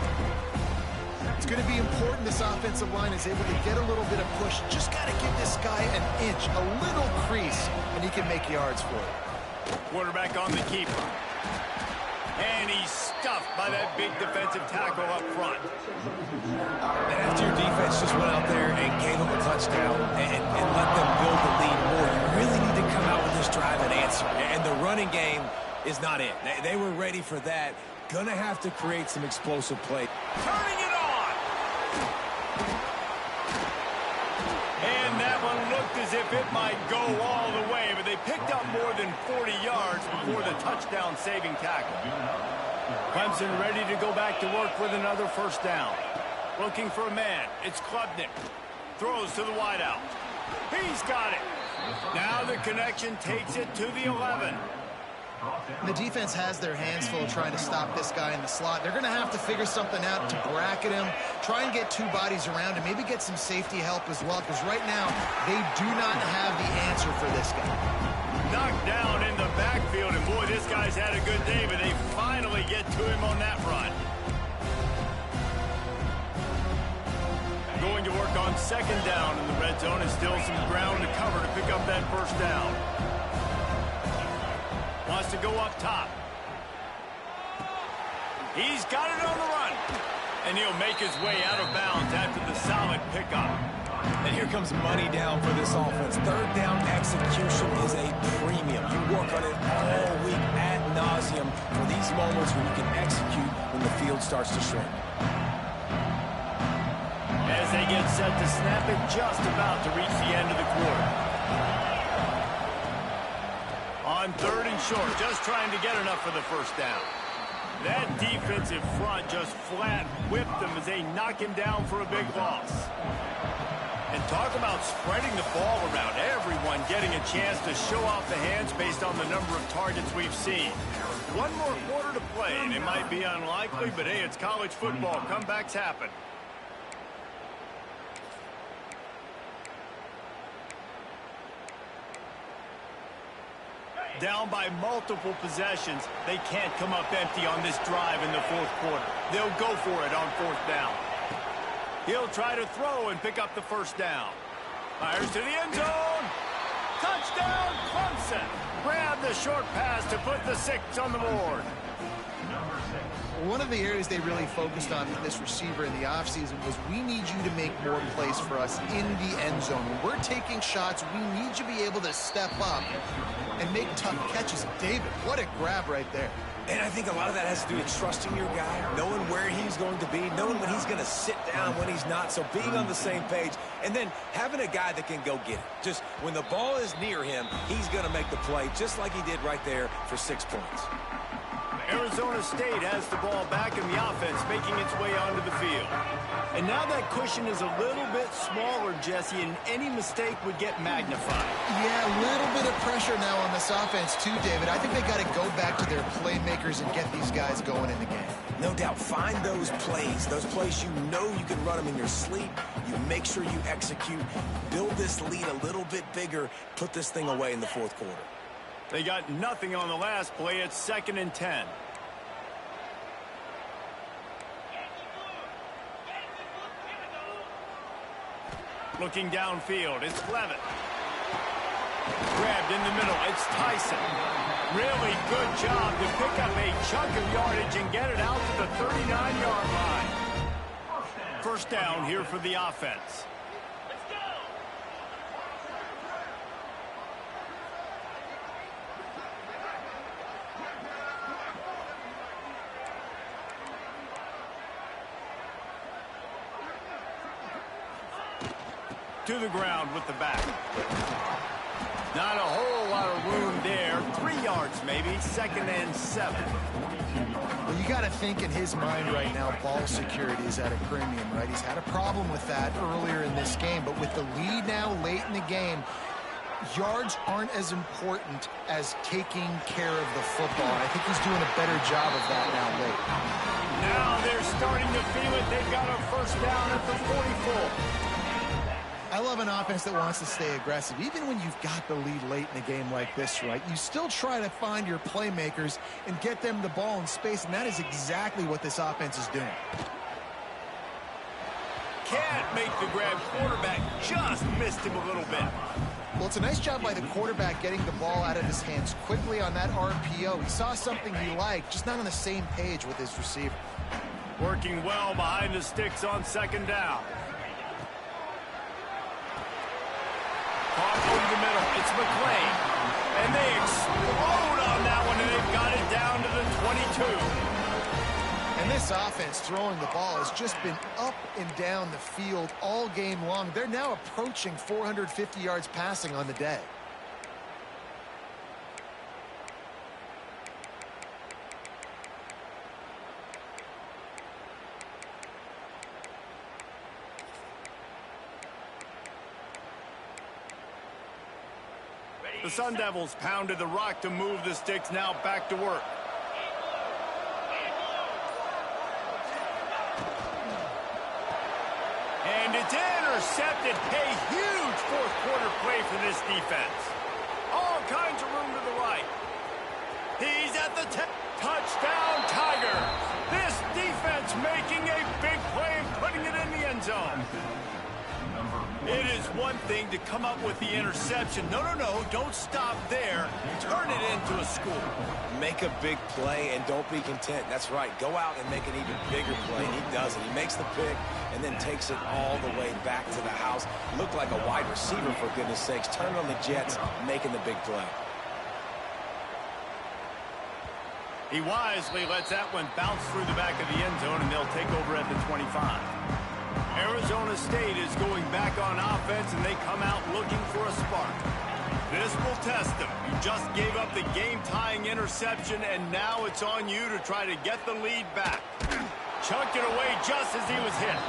It's going to be important this offensive line is able to get a little bit of push. Just got to give this guy an inch, a little crease, and he can make yards for it. Quarterback on the keeper. And he's stuffed by that big defensive tackle up front. And after your defense just went out there and gave them a touchdown and let them build the lead more, you really need to come out with this drive and answer. And the running game is not it. They were ready for that. Gonna have to create some explosive play. Turning it on. And that one looked as if it might go all the way, but they picked up more than 40 yards before the touchdown-saving tackle. Clemson ready to go back to work with another first down. Looking for a man. It's Klubnik. Throws to the wideout. He's got it. Now the connection takes it to the 11. The defense has their hands full trying to stop this guy in the slot. They're going to have to figure something out to bracket him, try and get two bodies around him, maybe get some safety help as well, because right now they do not have the answer for this guy. Knocked down in the backfield, and boy, this guy's had a good day, but they finally get to him on that run. Going to work on second down in the red zone, and still some ground to cover to pick up that first down. Wants to go up top. He's got it on the run. And he'll make his way out of bounds after the solid pickup. And here comes money down for this offense. Third down execution is a premium. You work on it all week ad nauseum for these moments when you can execute when the field starts to shrink. As they get set to snap it, just about to reach the end of the quarter. On third and short, just trying to get enough for the first down. That defensive front just flat whipped them as they knock him down for a big loss. And talk about spreading the ball around. Everyone getting a chance to show off the hands based on the number of targets we've seen. One more quarter to play, and it might be unlikely, but hey, it's college football. Comebacks happen. Down by multiple possessions, they can't come up empty on this drive in the fourth quarter. They'll go for it on fourth down. He'll try to throw and pick up the first down. Fires to the end zone. Touchdown, Clemson. Grab the short pass to put the 6 on the board. One of the areas they really focused on with this receiver in the offseason was we need you to make more plays for us in the end zone. When we're taking shots, we need you to be able to step up and make tough catches. David, what a grab right there. And I think a lot of that has to do with trusting your guy, knowing where he's going to be, knowing when he's going to sit down, when he's not, so being on the same page, and then having a guy that can go get it. Just when the ball is near him, he's going to make the play, just like he did right there for 6 points. Arizona State has the ball back in the offense, making its way onto the field. And now that cushion is a little bit smaller, Jesse, and any mistake would get magnified. Yeah, a little bit of pressure now on this offense too, David. I think they got to go back to their playmakers and get these guys going in the game. No doubt, find those plays you know you can run them in your sleep. You make sure you execute, build this lead a little bit bigger, put this thing away in the fourth quarter. They got nothing on the last play. It's 2nd and 10. Looking downfield, it's Levitt. Grabbed in the middle. It's Tyson. Really good job to pick up a chunk of yardage and get it out to the 39-yard line. First down here for the offense. To the ground with the back. Not a whole lot of room there. 3 yards maybe. 2nd and 7. Well, you got to think in his mind right now, ball security is at a premium, right? He's had a problem with that earlier in this game, but with the lead now late in the game, yards aren't as important as taking care of the football. And I think he's doing a better job of that now late. Now they're starting to feel it. They've got a first down at the 44. I love an offense that wants to stay aggressive. Even when you've got the lead late in a game like this, right, you still try to find your playmakers and get them the ball in space, and that is exactly what this offense is doing. Can't make the grab. Quarterback just missed him a little bit. Well, it's a nice job by the quarterback getting the ball out of his hands quickly on that RPO. He saw something he liked, just not on the same page with his receiver. Working well behind the sticks on 2nd down. Caught over the middle. It's McClain. And they explode on that one, and they've got it down to the 22. And this offense throwing the ball has just been up and down the field all game long. They're now approaching 450 yards passing on the day. The Sun Devils pounded the rock to move the sticks. Now back to work. And it's intercepted. A huge fourth-quarter play for this defense. All kinds of room to the right. He's at the touchdown, Tigers. This defense making a big play and putting it in the end zone. It is one thing to come up with the interception. No, don't stop there. Turn it into a score. Make a big play and don't be content. That's right. Go out and make an even bigger play. He does it. He makes the pick and then takes it all the way back to the house. Looked like a wide receiver, for goodness sakes. Turn on the Jets, making the big play. He wisely lets that one bounce through the back of the end zone, and they'll take over at the 25. Arizona State is going back on offense, and they come out looking for a spark. This will test them. You just gave up the game-tying interception, and now it's on you to try to get the lead back. Chunked it away just as he was hit.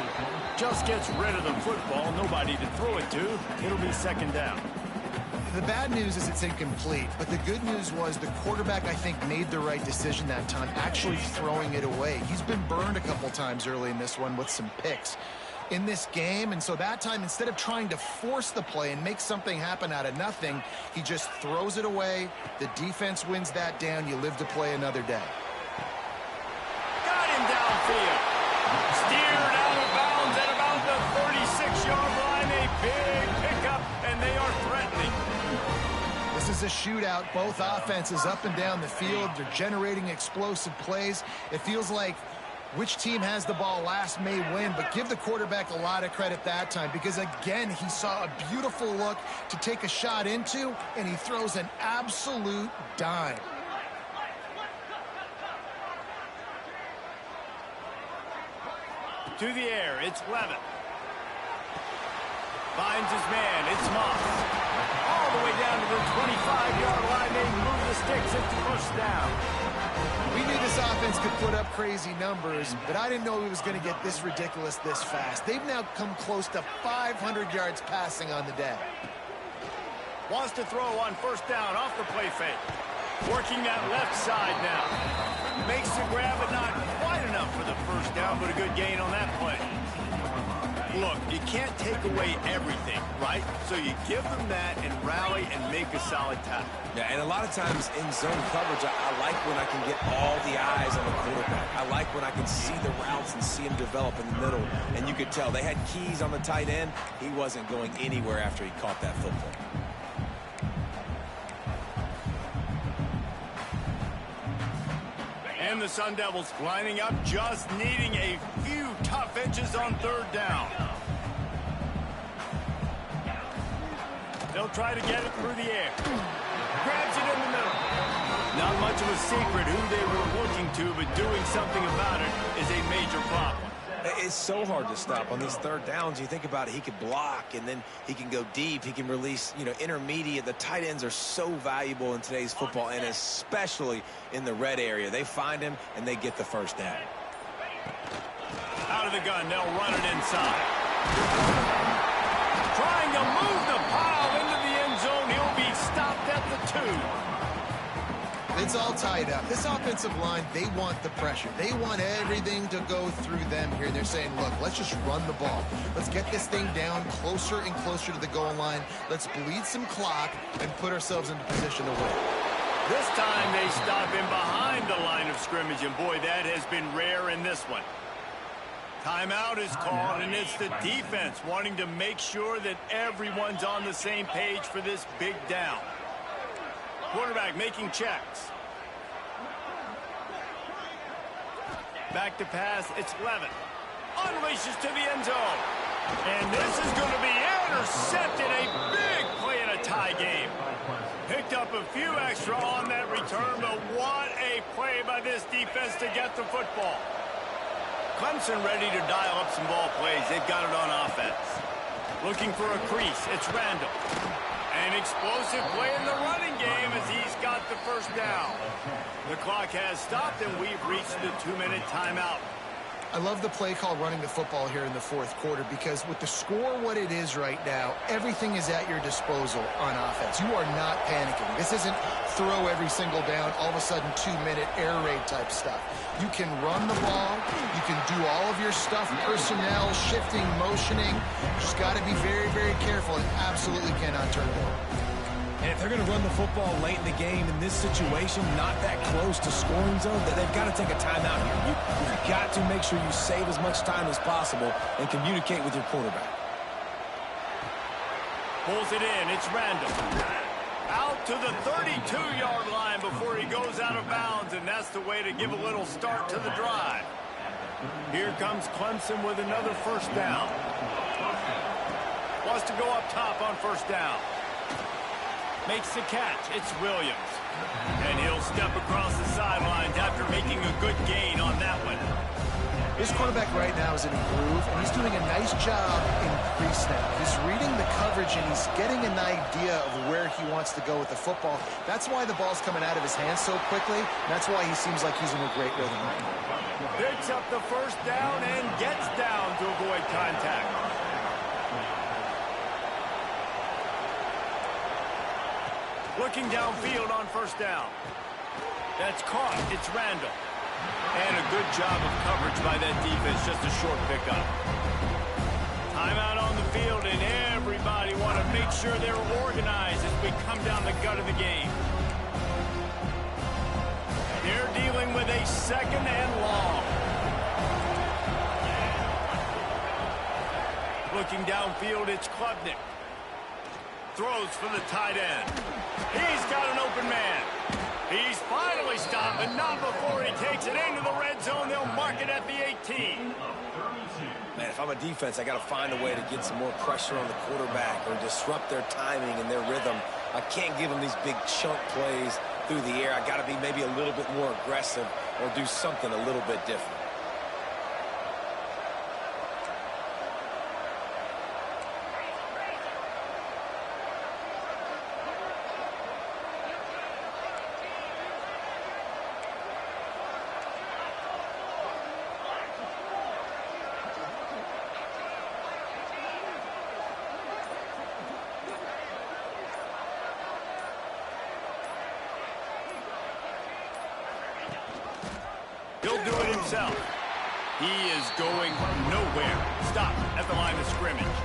Just gets rid of the football. Nobody to throw it to. It'll be 2nd down. The bad news is it's incomplete, but the good news was the quarterback, I think, made the right decision that time, actually throwing it away. He's been burned a couple times early in this one with some picks in this game, and so that time, instead of trying to force the play and make something happen out of nothing, he just throws it away. The defense wins that down. You live to play another day. Got him downfield. Steered out of bounds at about the 36-yard line. A big pickup, and they are threatening. This is a shootout. Both offenses up and down the field. They're generating explosive plays. It feels like which team has the ball last may win, but give the quarterback a lot of credit that time because, again, he saw a beautiful look to take a shot into, and he throws an absolute dime. To the air, it's Levitt. Finds his man, it's Moss. All the way down to the 25-yard line. They move the sticks into first down. We knew this offense could put up crazy numbers, but I didn't know it was going to get this ridiculous this fast. They've now come close to 500 yards passing on the day. Wants to throw on first down off the play fake. Working that left side now. Makes the grab, but not quite enough for the first down, but a good gain on that play. Look, you can't take away everything, right? So you give them that and rally and make a solid tackle. Yeah, and a lot of times in zone coverage, I like when I can get all the eyes on the quarterback. I like when I can see the routes and see him develop in the middle. And you could tell they had keys on the tight end. He wasn't going anywhere after he caught that football. And the Sun Devils lining up, just needing a few tough inches on third down. They'll try to get it through the air. Grabs it in the middle. Not much of a secret who they were looking to, but doing something about it is a major problem. It's so hard to stop on these third downs. You think about it, he could block, and then he can go deep. He can release, intermediate. The tight ends are so valuable in today's football, and especially in the red area. They find him, and they get the first down. Out of the gun, they'll run it inside. Trying to move the pile into the end zone. He'll be stopped at the 2. It's all tied up. This offensive line, they want the pressure. They want everything to go through them here. They're saying, look, let's just run the ball. Let's get this thing down closer and closer to the goal line. Let's bleed some clock and put ourselves into position to win. This time they stop him behind the line of scrimmage, and boy, that has been rare in this one. Timeout is called, and it's the defense wanting to make sure that everyone's on the same page for this big down. Quarterback making checks. Back to pass, it's Levin. Unleashes to the end zone. And this is going to be intercepted. A big play in a tie game. Picked up a few extra on that return, but what a play by this defense to get the football. Clemson ready to dial up some ball plays. They've got it on offense. Looking for a crease, it's Randall. An explosive play in the running game as he's got the first down. The clock has stopped, and we've reached the 2-minute timeout. I love the play call running the football here in the fourth quarter, because with the score what it is right now, everything is at your disposal on offense. You are not panicking. This isn't throw every single down, all of a sudden 2-minute air raid type stuff. You can run the ball. You can do all of your stuff, personnel, shifting, motioning. Just got to be very, very careful and absolutely cannot turn it over. And if they're going to run the football late in the game in this situation, not that close to scoring zone, they've got to take a timeout here. You've got to make sure you save as much time as possible and communicate with your quarterback. Pulls it in. It's Randall. Out to the 32-yard line before he goes out of bounds, and that's the way to give a little start to the drive. Here comes Clemson with another first down. Wants to go up top on first down. Makes the catch. It's Williams. And he'll step across the sidelines after making a good gain on that one. This quarterback right now is in a groove, and he's doing a nice job in crease now. He's reading the coverage, and he's getting an idea of where he wants to go with the football. That's why the ball's coming out of his hands so quickly. That's why he seems like he's in a great rhythm right now. Picks up the first down and gets down to avoid contact. Looking downfield on first down. That's caught. It's Randall. And a good job of coverage by that defense. Just a short pickup. Timeout on the field, and everybody want to make sure they're organized as we come down the gut of the game. They're dealing with a second and long. Looking downfield, it's Klubnik. Throws for the tight end. He's got an open man. He's finally stopped, but not before he takes it into the red zone. They'll mark it at the 18. Man, if I'm a defense, I got to find a way to get some more pressure on the quarterback or disrupt their timing and their rhythm. I can't give them these big chunk plays through the air. I got to be maybe a little bit more aggressive or do something a little bit different. He'll do it himself. He is going nowhere. Stop at the line of scrimmage.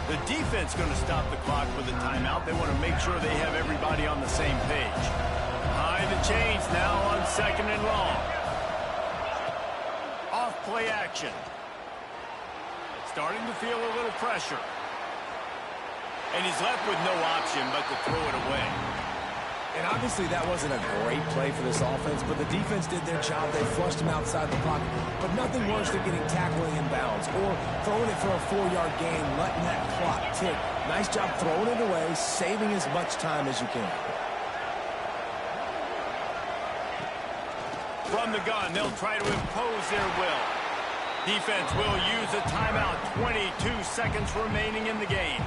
The defense going to stop the clock for the timeout. They want to make sure they have everybody on the same page. Behind the chains now on second and long. Off play action. Starting to feel a little pressure. And he's left with no option but to throw it away. And obviously that wasn't a great play for this offense, but the defense did their job. They flushed him outside the pocket. But nothing worse than getting tackling in bounds or throwing it for a 4-yard gain, letting that clock tick. Nice job throwing it away, saving as much time as you can. From the gun, they'll try to impose their will. Defense will use a timeout. 22 seconds remaining in the game.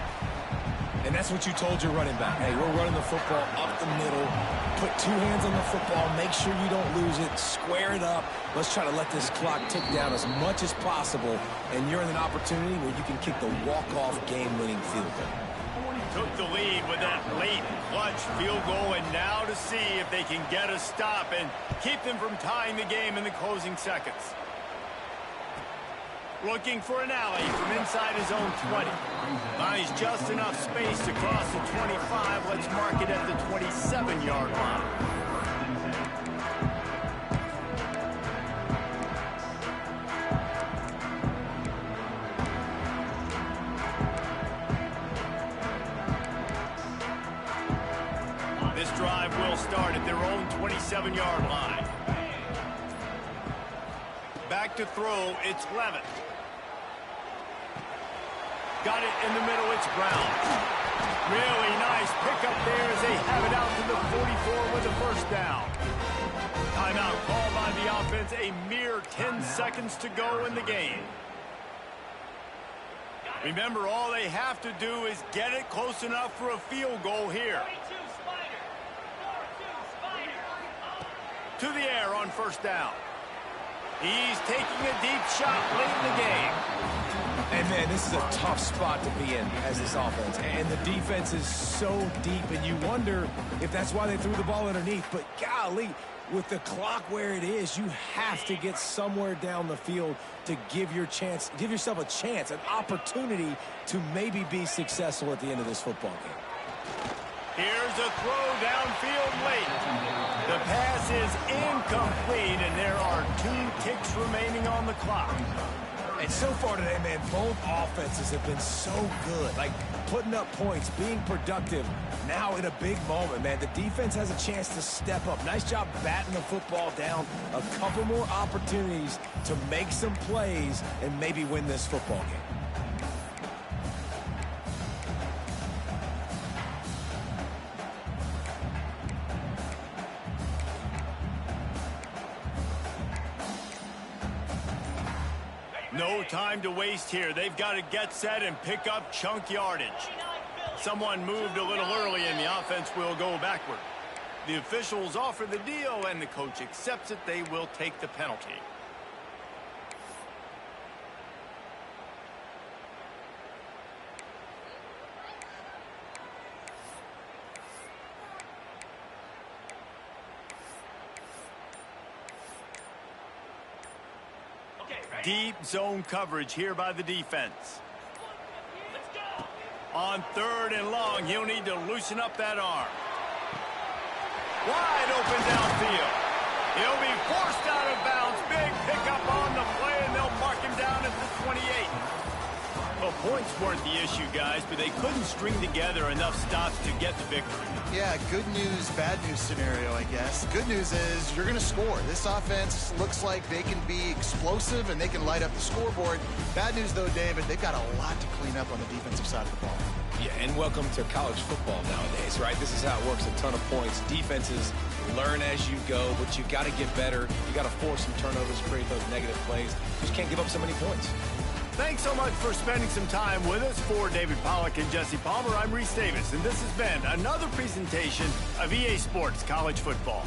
And that's what you told your running back. Hey, we're running the football up the middle. Put 2 hands on the football. Make sure you don't lose it. Square it up. Let's try to let this clock tick down as much as possible. And you're in an opportunity where you can kick the walk-off game-winning field goal. Took the lead with that late clutch field goal, and now to see if they can get a stop and keep them from tying the game in the closing seconds. Looking for an alley from inside his own 20. Finds just enough space to cross the 25. Let's mark it at the 27-yard line. This drive will start at their own 27-yard line. Back to throw, it's Levin. Got it in the middle, it's Brown. Really nice pickup there as they have it out to the 44 with a first down. Timeout called by the offense, a mere 10 seconds to go in the game. Remember, all they have to do is get it close enough for a field goal here. To the air on first down. He's taking a deep shot late in the game. And, man, this is a tough spot to be in as this offense. And the defense is so deep, and you wonder if that's why they threw the ball underneath. But, golly, with the clock where it is, you have to get somewhere down the field to give yourself a chance, an opportunity to maybe be successful at the end of this football game. Here's a throw downfield late. The pass is incomplete, and there are 2 ticks remaining on the clock. And so far today, man, both offenses have been so good. Like, putting up points, being productive. Now in a big moment, man, the defense has a chance to step up. Nice job batting the football down. A couple more opportunities to make some plays and maybe win this football game. No time to waste here. They've got to get set and pick up chunk yardage. Someone moved a little early and the offense will go backward. The officials offer the deal and the coach accepts it. They will take the penalty. Deep zone coverage here by the defense. On 3rd and long, he'll need to loosen up that arm. Wide open downfield. He'll be forced out of bounds. Big pickup on the play, and they'll mark him down at the 28. Well, points weren't the issue, guys, but they couldn't string together enough stops to get the victory. Yeah, good news, bad news scenario, I guess. Good news is you're going to score. This offense looks like they can be explosive and they can light up the scoreboard. Bad news, though, David, they've got a lot to clean up on the defensive side of the ball. Yeah, and welcome to college football nowadays, right? This is how it works, a ton of points. Defenses learn as you go, but you got to get better. You got to force some turnovers, create those negative plays. You just can't give up so many points. Thanks so much for spending some time with us. For David Pollack and Jesse Palmer, I'm Reese Davis, and this has been another presentation of EA Sports College Football.